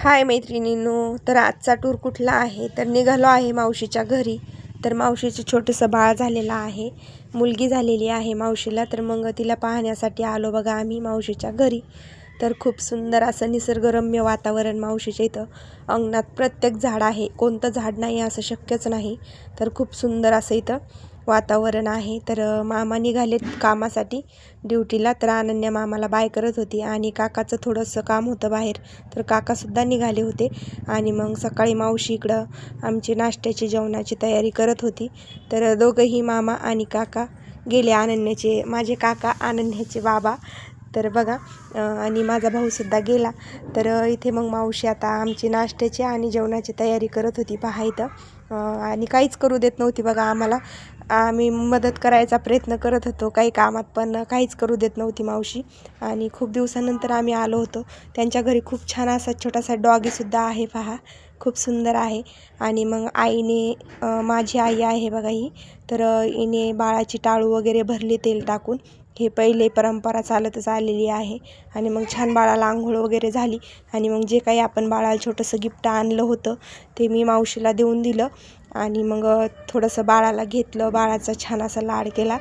हाय मैत्रिणींनो, तर आजचा टूर कुठला आहे तर निघालो आहे मावशीच्या घरी. तर मावशीचं छोटंसं बाळ झालेलं आहे, मुलगी झालेली आहे मावशीला. तर मग तिला पाहण्यासाठी आलो बघा आम्ही मावशीच्या घरी. तर खूप सुंदर असं निसर्गरम्य वातावरण मावशीच्या इथं. अंगणात प्रत्येक झाड आहे, कोणतं झाड नाही असं शक्यच नाही. तर खूप सुंदर असं इथं वातावरण आहे. तर मामा निघालेत कामासाठी ड्युटीला. तर अनन्या मामाला बाय करत होती आणि काकाचं थोडंसं काम होतं बाहेर, तर काकासुद्धा निघाले होते. आणि मग सकाळी मावशी इकडं आमची नाश्त्याची जेवणाची तयारी करत होती. तर दोघंही मामा आणि काका गेले, अनन्याचे माझे काका अनन्याचे बाबा. तर बघा आणि माझा भाऊसुद्धा गेला. तर इथे मग मावशी आता आमची नाश्त्याची आणि जेवणाची तयारी करत होती पहा इथं. आणि काहीच करू देत नव्हती बघा आम्हाला. आम्ही मदत करायचा प्रयत्न करत होतो काही कामात, पण काहीच करू देत नव्हती मावशी. आणि खूप दिवसानंतर आम्ही आलो होतो त्यांच्या घरी. खूप छान असा छोटासा डॉगीसुद्धा आहे पहा, खूप सुंदर आहे. आणि मग आईने माझी आई आहे बघा ही, तर हिने बाळाची टाळू वगैरे भरली तेल टाकून. हे पहिले परंपरा चालतच आलेली आहे. आणि मग छान बाळाला आंघोळ वगैरे झाली. आणि मग जे काही आपण बाळाला छोटंसं गिफ्ट आणलं होतं ते मी मावशीला देऊन दिलं. आणि मग थोडंसं बाळाला घेतलं, बाळाचा छान असा लाड केला.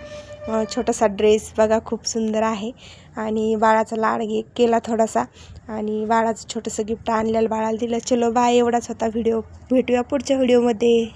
छोटासा ड्रेस बघा खूप सुंदर आहे. आणि बाळाचा लाड केला थोडासा. आणि बाळाचं छोटंसं गिफ्ट आणलेलं बाळाला दिलं. चलो बाय, एवढाच होता व्हिडिओ. भेटूया पुढच्या व्हिडिओमध्ये.